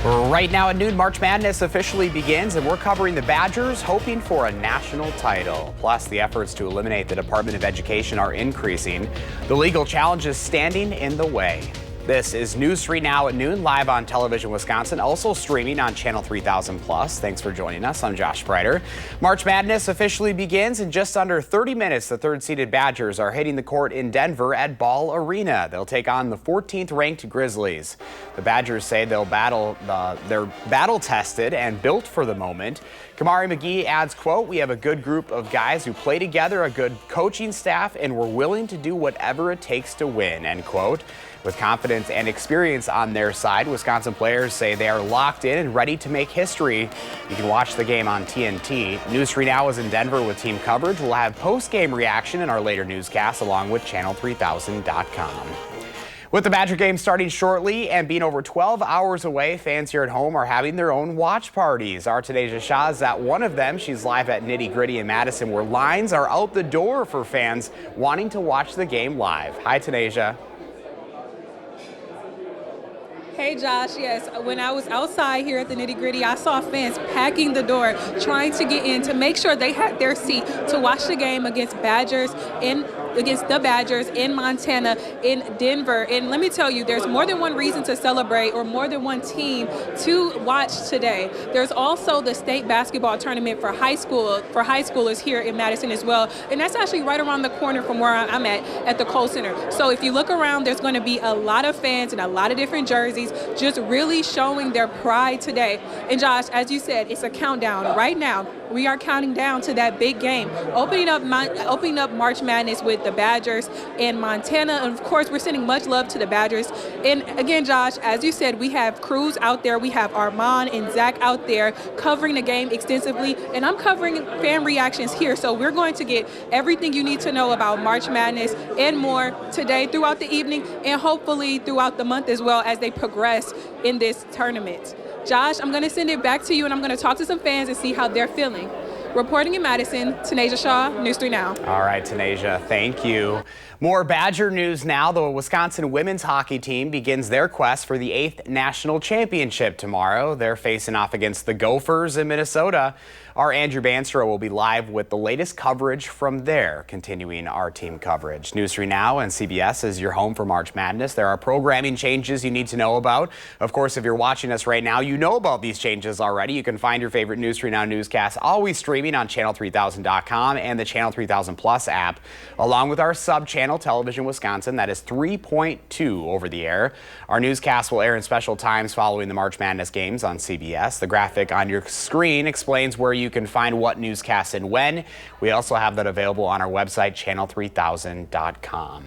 Right now at noon, March Madness officially begins, and we're covering the Badgers hoping for a national title. Plus, the efforts to eliminate the Department of Education are increasing. The legal challenges standing in the way. This is News 3 Now at noon, live on Television Wisconsin, also streaming on Channel 3000 Plus. Thanks for joining us. I'm Josh Breiter. March Madness officially begins in just under 30 minutes. The third-seeded Badgers are hitting the court in Denver at Ball Arena. They'll take on the 14th-ranked Grizzlies. The Badgers say they're battle-tested and built for the moment. Kamari McGee adds, quote, "We have a good group of guys who play together, a good coaching staff, and we're willing to do whatever it takes to win," end quote. With confidence and experience on their side, Wisconsin players say they are locked in and ready to make history. You can watch the game on TNT. News 3 Now is in Denver with team coverage. We'll have post-game reaction in our later newscast along with channel3000.com. With the Badger game starting shortly and being over 12 hours away, fans here at home are having their own watch parties. Our Tanisha Shah is at one of them. She's live at Nitty Gritty in Madison, where lines are out the door for fans wanting to watch the game live. Hi, Tanisha. Hey Josh, yes, when I was outside here at the Nitty Gritty, I saw fans packing the door, trying to get in to make sure they had their seat to watch the game against the Badgers in Montana, in Denver. And let me tell you, there's more than one reason to celebrate or more than one team to watch today. There's also the state basketball tournament for high schoolers here in Madison as well. And that's actually right around the corner from where I'm at the Kohl Center. So if you look around, there's going to be a lot of fans and a lot of different jerseys just really showing their pride today. And Josh, as you said, it's a countdown. Right now, we are counting down to that big game, opening up March Madness with the Badgers in Montana. And of course, we're sending much love to the Badgers. And again, Josh, as you said, we have crews out there. We have Armand and Zach out there covering the game extensively. And I'm covering fan reactions here. So we're going to get everything you need to know about March Madness and more today throughout the evening and hopefully throughout the month as well as they progress in this tournament. Josh, I'm going to send it back to you, and I'm going to talk to some fans and see how they're feeling. Reporting in Madison, Tanisha Shah, News 3 Now. All right, Tanisha, thank you. More Badger news now. The Wisconsin women's hockey team begins their quest for the 8th national championship tomorrow. They're facing off against the Gophers in Minnesota. Our Andrew Banstra will be live with the latest coverage from there, continuing our team coverage. News 3 Now and CBS is your home for March Madness. There are programming changes you need to know about. Of course, if you're watching us right now, you know about these changes already. You can find your favorite News 3 Now newscasts always streaming on channel3000.com and the Channel 3000 Plus app, along with our sub-channel Television Wisconsin. That is 3.2 over the air. Our newscast will air in special times following the March Madness games on CBS. The graphic on your screen explains where you can find what newscasts and when. We also have that available on our website, channel3000.com.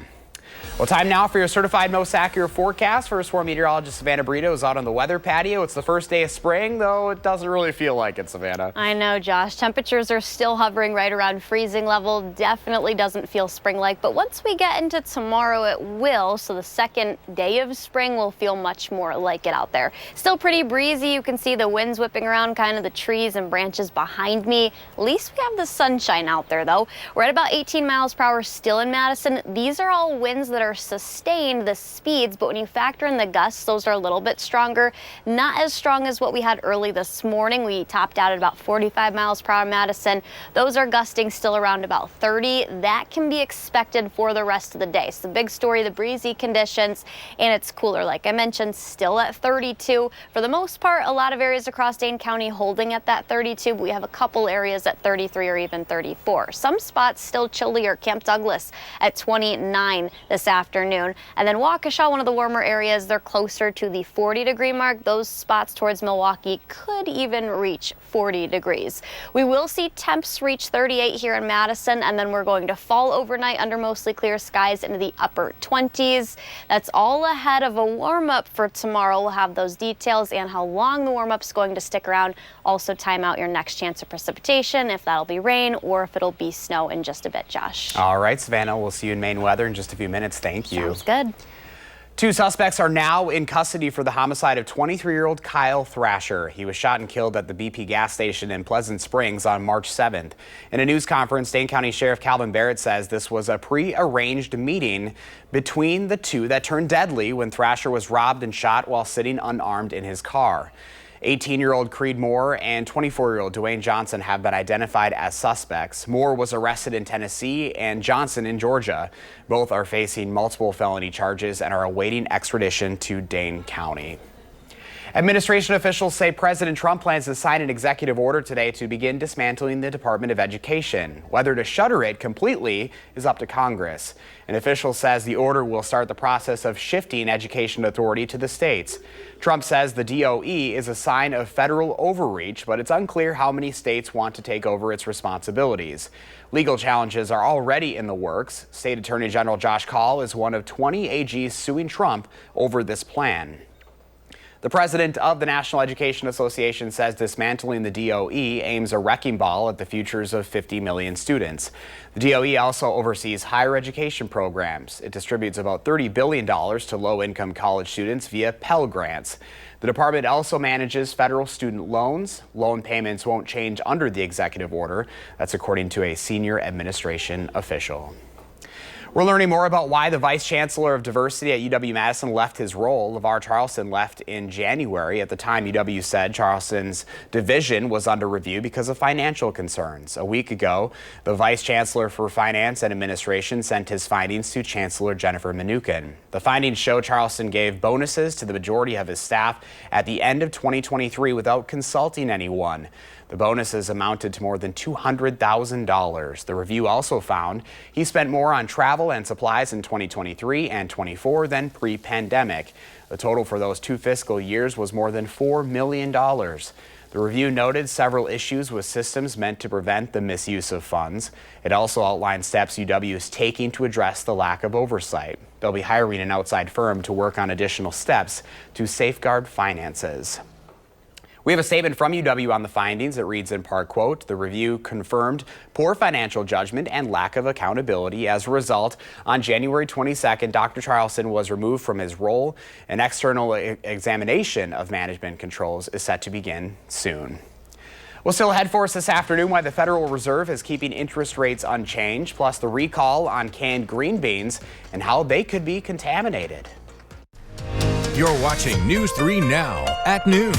Well, time now for your certified most accurate forecast. First for meteorologist Savannah Brito is out on the weather patio. It's the first day of spring, though it doesn't really feel like it, Savannah. I know, Josh. Temperatures are still hovering right around freezing level. Definitely doesn't feel spring-like, but once we get into tomorrow, it will. So the second day of spring will feel much more like it out there. Still pretty breezy. You can see the winds whipping around kind of the trees and branches behind me. At least we have the sunshine out there, though. We're at about 18 miles per hour still in Madison. These are all winds that are sustained, the speeds, but when you factor in the gusts, those are a little bit stronger. Not as strong as what we had early this morning. We topped out at about 45 miles per hour in Madison. Those are gusting still around about 30. That can be expected for the rest of the day. So the big story, the breezy conditions, and it's cooler. Like I mentioned, still at 32. For the most part, a lot of areas across Dane County holding at that 32, but we have a couple areas at 33 or even 34. Some spots still chillier. Camp Douglas at 29 this afternoon. And then Waukesha, one of the warmer areas, they're closer to the 40-degree mark. Those spots towards Milwaukee could even reach 40 degrees. We will see temps reach 38 here in Madison, and then we're going to fall overnight under mostly clear skies into the upper 20s. That's all ahead of a warm-up for tomorrow. We'll have those details and how long the warm-up's going to stick around. Also time out your next chance of precipitation, if that'll be rain or if it'll be snow in just a bit, Josh. All right, Savannah, we'll see you in Maine weather in just a few minutes. Thank you. Sounds good. Two suspects are now in custody for the homicide of 23-year-old Kyle Thrasher. He was shot and killed at the BP gas station in Pleasant Springs on March 7th. In a news conference, Dane County Sheriff Calvin Barrett says this was a pre-arranged meeting between the two that turned deadly when Thrasher was robbed and shot while sitting unarmed in his car. 18-year-old Creed Moore and 24-year-old Dwayne Johnson have been identified as suspects. Moore was arrested in Tennessee and Johnson in Georgia. Both are facing multiple felony charges and are awaiting extradition to Dane County. Administration officials say President Trump plans to sign an executive order today to begin dismantling the Department of Education. Whether to shutter it completely is up to Congress. An official says the order will start the process of shifting education authority to the states. Trump says the DOE is a sign of federal overreach, but it's unclear how many states want to take over its responsibilities. Legal challenges are already in the works. State Attorney General Josh Kaul is one of 20 AGs suing Trump over this plan. The president of the National Education Association says dismantling the DOE aims a wrecking ball at the futures of 50 million students. The DOE also oversees higher education programs. It distributes about $30 billion to low-income college students via Pell Grants. The department also manages federal student loans. Loan payments won't change under the executive order. That's according to a senior administration official. We're learning more about why the Vice Chancellor of Diversity at UW-Madison left his role. LeVar Charleston left in January. At the time, UW said Charleston's division was under review because of financial concerns. A week ago, the Vice Chancellor for Finance and Administration sent his findings to Chancellor Jennifer Mnuchin. The findings show Charleston gave bonuses to the majority of his staff at the end of 2023 without consulting anyone. The bonuses amounted to more than $200,000. The review also found he spent more on travel and supplies in 2023 and 24 than pre-pandemic. The total for those two fiscal years was more than $4 million. The review noted several issues with systems meant to prevent the misuse of funds. It also outlined steps UW is taking to address the lack of oversight. They'll be hiring an outside firm to work on additional steps to safeguard finances. We have a statement from UW on the findings. It reads in part, quote, "The review confirmed poor financial judgment and lack of accountability. As a result, on January 22nd, Dr. Charleston was removed from his role. An external examination of management controls is set to begin soon." Well, still ahead for us this afternoon, why the Federal Reserve is keeping interest rates unchanged, plus the recall on canned green beans and how they could be contaminated. You're watching News 3 Now at noon.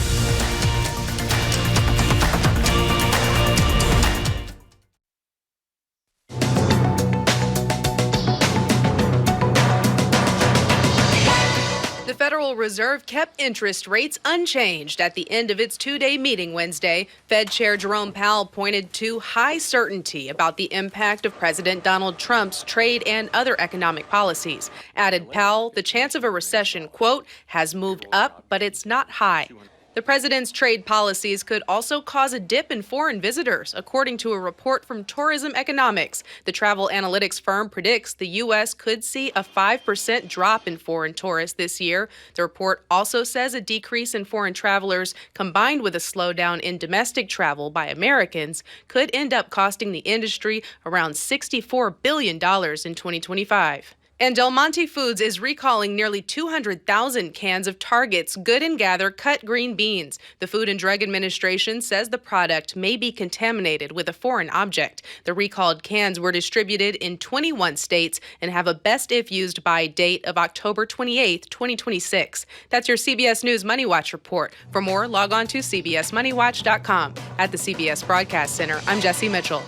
The Federal Reserve kept interest rates unchanged at the end of its two-day meeting Wednesday. Fed Chair Jerome Powell pointed to high certainty about the impact of President Donald Trump's trade and other economic policies. Added Powell, the chance of a recession, quote, has moved up, but it's not high. The president's trade policies could also cause a dip in foreign visitors, according to a report from Tourism Economics. The travel analytics firm predicts the U.S. could see a 5% drop in foreign tourists this year. The report also says a decrease in foreign travelers, combined with a slowdown in domestic travel by Americans, could end up costing the industry around $64 billion in 2025. And Del Monte Foods is recalling nearly 200,000 cans of Target's Good and Gather cut green beans. The Food and Drug Administration says the product may be contaminated with a foreign object. The recalled cans were distributed in 21 states and have a best if used by date of October 28, 2026. That's your CBS News Money Watch report. For more, log on to cbsmoneywatch.com. At the CBS Broadcast Center, I'm Jesse Mitchell.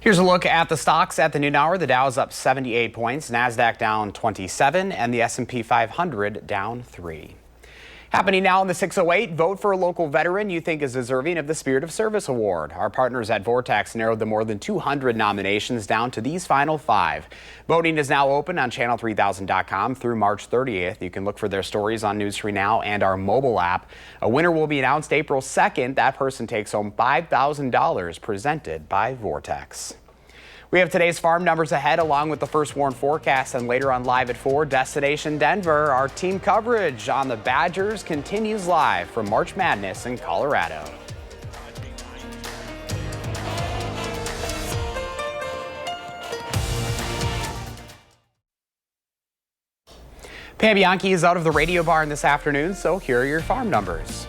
Here's a look at the stocks at the noon hour. The Dow's up 78 points, NASDAQ down 27, and the S&P 500 down 3. Happening now in the 608, vote for a local veteran you think is deserving of the Spirit of Service Award. Our partners at Vortex narrowed the more than 200 nominations down to these final 5. Voting is now open on channel3000.com through March 30th. You can look for their stories on News 3 Now and our mobile app. A winner will be announced April 2nd. That person takes home $5,000 presented by Vortex. We have today's farm numbers ahead along with the first warn forecast, and later on live at 4, Destination Denver. Our team coverage on the Badgers continues live from March Madness in Colorado. Pam Bianchi is out of the radio barn this afternoon, so here are your farm numbers.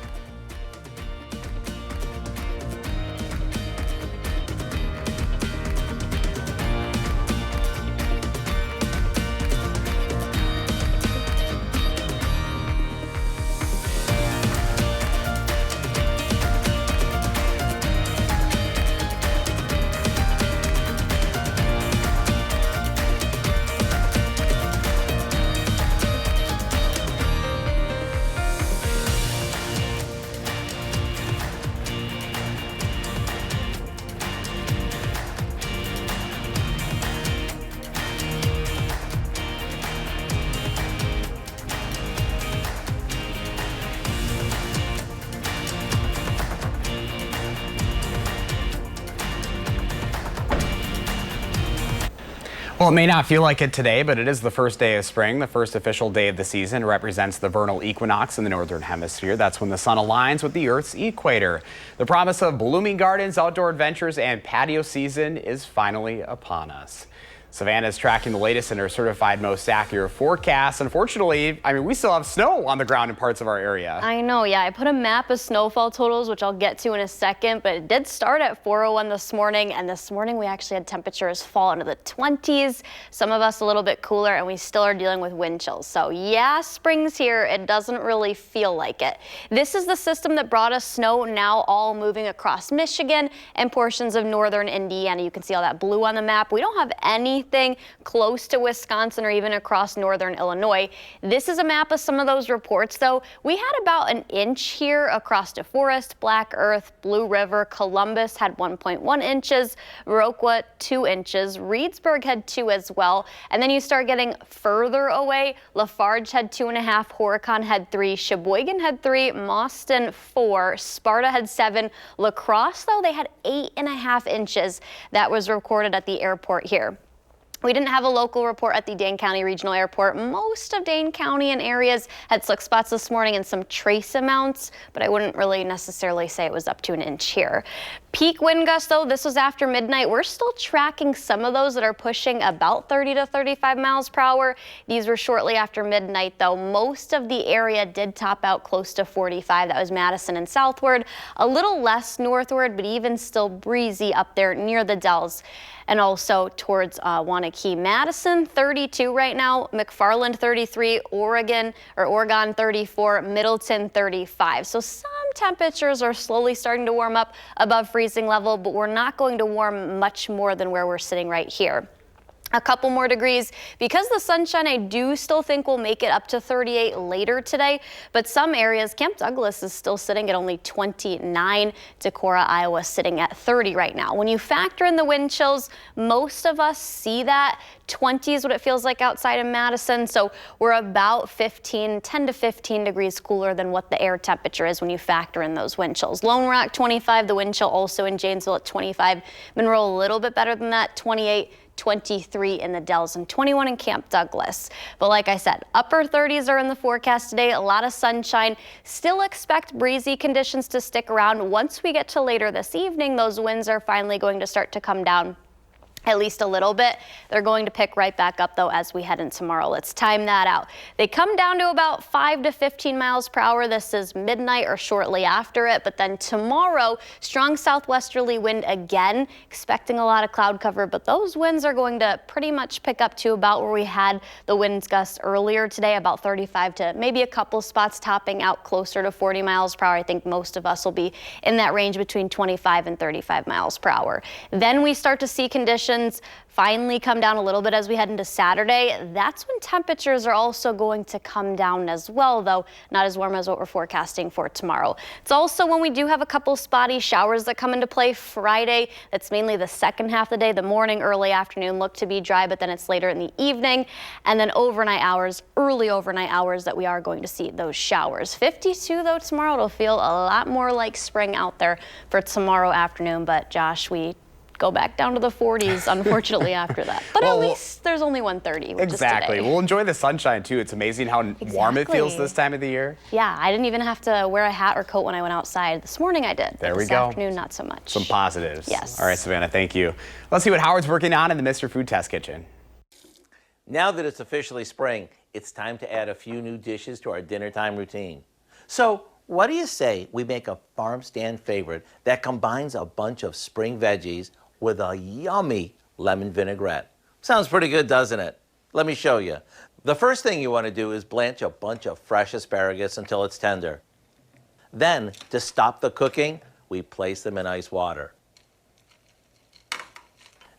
Well, it may not feel like it today, but it is the first day of spring. The first official day of the season represents the vernal equinox in the northern hemisphere. That's when the sun aligns with the Earth's equator. The promise of blooming gardens, outdoor adventures, and patio season is finally upon us. Savannah is tracking the latest in her certified most accurate forecast. Unfortunately, we still have snow on the ground in parts of our area. I know, yeah. I put a map of snowfall totals, which I'll get to in a second, but it did start at 4:01 this morning, and this morning we actually had temperatures fall into the 20s, some of us a little bit cooler, and we still are dealing with wind chills. So yeah, spring's here. It doesn't really feel like it. This is the system that brought us snow, now all moving across Michigan and portions of northern Indiana. You can see all that blue on the map. We don't have anything close to Wisconsin or even across northern Illinois. This is a map of some of those reports, though. We had about an inch here across DeForest, Black Earth, Blue River. Columbus had 1.1 inches, Viroqua 2 inches, Reedsburg had 2 as well, and then you start getting further away. Lafarge had 2.5, Horicon had 3, Sheboygan had 3, Mauston 4, Sparta had 7, La Crosse, though, they had 8.5 inches. That was recorded at the airport here. We didn't have a local report at the Dane County Regional Airport. Most of Dane County and areas had slick spots this morning and some trace amounts, but I wouldn't really necessarily say it was up to an inch here. Peak wind gusts, though, this was after midnight. We're still tracking some of those that are pushing about 30 to 35 miles per hour. These were shortly after midnight, though. Most of the area did top out close to 45. That was Madison and southward. A little less northward, but even still breezy up there near the Dells. And also towards Wanakee. Madison 32 right now, McFarland 33, Oregon 34, Middleton 35. So some temperatures are slowly starting to warm up above freezing level, but we're not going to warm much more than where we're sitting right here. A couple more degrees. Because the sunshine, I do still think we'll make it up to 38 later today, but some areas, Camp Douglas is still sitting at only 29, Decorah, Iowa sitting at 30 right now. When you factor in the wind chills, most of us see that. 20 is what it feels like outside in Madison, so we're about 10 to 15 degrees cooler than what the air temperature is when you factor in those wind chills. Lone Rock 25, the wind chill also in Janesville at 25. Monroe a little bit better than that, 28. 23 in the Dells and 21 in Camp Douglas. But like I said, upper 30s are in the forecast today. A lot of sunshine. Still expect breezy conditions to stick around. Once we get to later this evening, those winds are finally going to start to come down. At least a little bit. They're going to pick right back up, though, as we head in tomorrow. Let's time that out. They come down to about 5 to 15 miles per hour. This is midnight or shortly after it. But then tomorrow, strong southwesterly wind again. Expecting a lot of cloud cover, but those winds are going to pretty much pick up to about where we had the wind gusts earlier today, about 35 to maybe a couple spots topping out closer to 40 miles per hour. I think most of us will be in that range between 25 and 35 miles per hour. Then we start to see conditions finally come down a little bit as we head into Saturday. That's when temperatures are also going to come down as well, though not as warm as what we're forecasting for tomorrow. It's also when we do have a couple spotty showers that come into play Friday. That's mainly the second half of the day. The morning, early afternoon look to be dry, but then it's later in the evening. And then overnight hours, early overnight hours that we are going to see those showers. 52 though tomorrow. It'll feel a lot more like spring out there for tomorrow afternoon. But Josh, we go back down to the 40s, unfortunately, after that. But well, at least there's only 130. Exactly. We'll enjoy the sunshine, too. It's amazing how warm it feels this time of the year. Yeah, I didn't even have to wear a hat or coat when I went outside. This morning I did. There we go. This afternoon, not so much. Some positives. Yes. All right, Savannah, thank you. Let's see what Howard's working on in the Mr. Food Test Kitchen. Now that it's officially spring, it's time to add a few new dishes to our dinner time routine. So, what do you say we make a farm stand favorite that combines a bunch of spring veggies with a yummy lemon vinaigrette? Sounds pretty good, doesn't it? Let me show you. The first thing you want to do is blanch a bunch of fresh asparagus until it's tender. Then, to stop the cooking, we place them in ice water.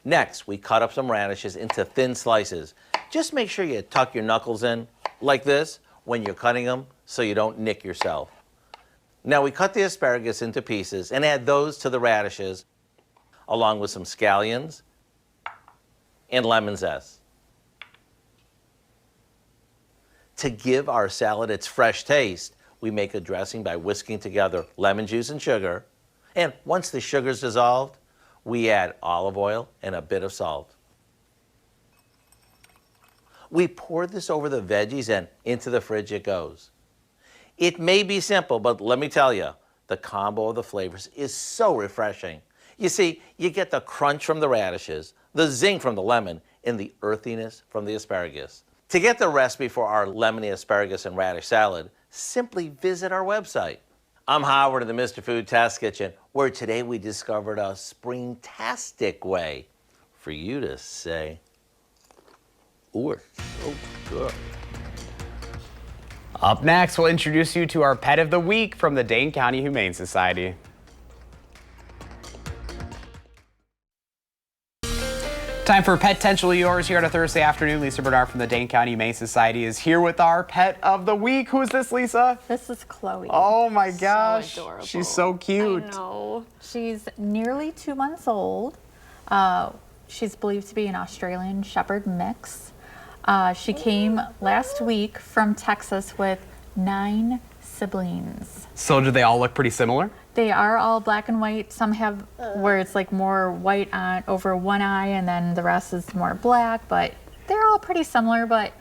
Next, we cut up some radishes into thin slices. Just make sure you tuck your knuckles in, like this, when you're cutting them so you don't nick yourself. Now we cut the asparagus into pieces and add those to the radishes, along with some scallions and lemon zest. To give our salad its fresh taste, we make a dressing by whisking together lemon juice and sugar. And once the sugar's dissolved, we add olive oil and a bit of salt. We pour this over the veggies and into the fridge it goes. It may be simple, but let me tell you, the combo of the flavors is so refreshing. You see, you get the crunch from the radishes, the zing from the lemon, and the earthiness from the asparagus. To get the recipe for our lemony asparagus and radish salad, simply visit our website. I'm Howard in the Mr. Food Test Kitchen, where today we discovered a spring-tastic way for you to say, ooh, it's so good. Up next, we'll introduce you to our pet of the week from the Dane County Humane Society. Time for Petentially Yours here on a Thursday afternoon. Lisa Bernard from the Dane County Humane Society is here with our pet of the week. Who is this, Lisa? This is Chloe. Oh my gosh. So adorable. She's so cute. I know. She's nearly 2 months old. She's believed to be an Australian Shepherd mix. She came last week from Texas with 9 siblings. So do they all look pretty similar? They are all black and white. Some have where it's like more white on over one eye and then the rest is more black, but they're all pretty similar, but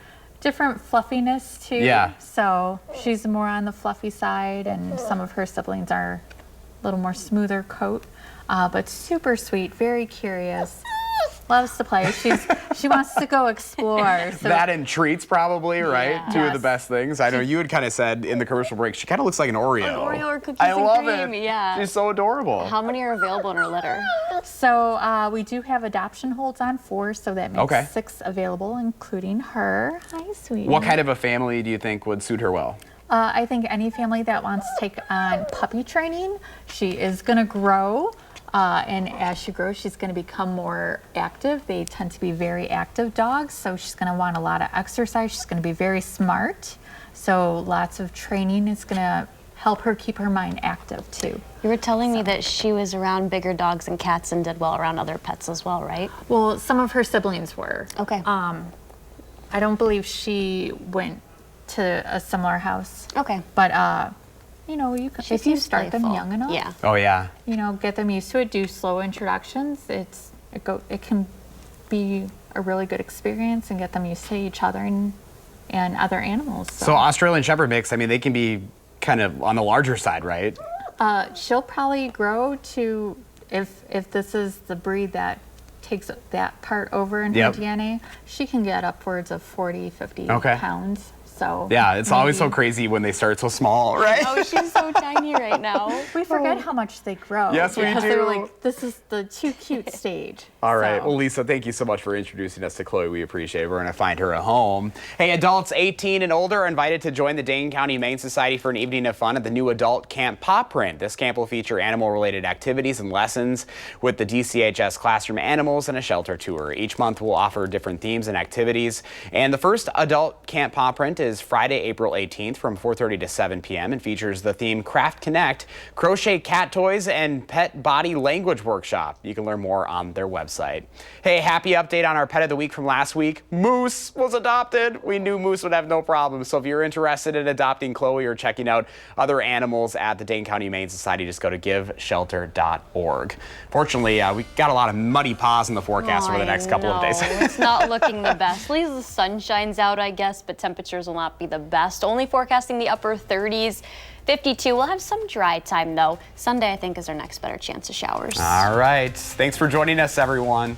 different fluffiness too. Yeah. So she's more on the fluffy side and some of her siblings are a little more smoother coat, but super sweet, very curious. Loves to play. She wants to go explore. So That and treats probably, right? Yeah. Two of Yes. the best things. I know you had kind of said in the commercial break, she kind of looks like an Oreo. An Oreo or cookies I and love cream, it. yeah. She's so adorable. How many are available in her litter? So we do have adoption holds on 4, so that makes Okay. 6 available, including her. Hi, sweetie. What kind of a family do you think would suit her well? I think any family that wants to take on puppy training, she is going to grow. And as she grows, she's going to become more active. They tend to be very active dogs, so she's going to want a lot of exercise. She's going to be very smart. So lots of training is going to help her keep her mind active too. You were telling me that she was around bigger dogs and cats and did well around other pets as well, right? Well, some of her siblings were. Okay. I don't believe she went to a similar house. Okay. But you know, if you seems start them playful. young enough, Yeah. Oh, yeah. you know, get them used to it, do slow introductions. It can be a really good experience and get them used to each other and other animals. So Australian Shepherd mix, I mean, they can be kind of on the larger side, right? She'll probably grow to, if this is the breed that takes that part over in Yep. her DNA, she can get upwards of 40, 50 Okay. pounds. So Yeah, it's always so maybe- crazy when they start so small, right? Oh, she's so tiny right now. We forget how much they grow. Yes, we because they're do. like, this is the too cute stage. All right. So- Well, Lisa, thank you so much for introducing us to Chloe. We appreciate it. We're going to find her a home. Hey, adults 18 and older are invited to join the Dane County Humane Society for an evening of fun at the new adult camp Paw Print. This camp will feature animal-related activities and lessons with the DCHS classroom animals and a shelter tour. Each month we'll offer different themes and activities. And the first adult camp Paw Print is Friday, April 18th from 4:30 to 7 p.m. and features the theme Craft Connect, crochet cat toys, and pet body language workshop. You can learn more on their website. Hey, happy update on our pet of the week from last week. Moose was adopted. We knew Moose would have no problem. So if you're interested in adopting Chloe or checking out other animals at the Dane County Humane Society, just go to giveshelter.org. Fortunately, we got a lot of muddy paws in the forecast over the next couple of days. It's not looking the best. At least the sun shines out, I guess, but temperatures will not be the best. Only forecasting the upper 30s. 52. We'll have some dry time, though. Sunday, I think, is our next better chance of showers. All right. Thanks for joining us, everyone.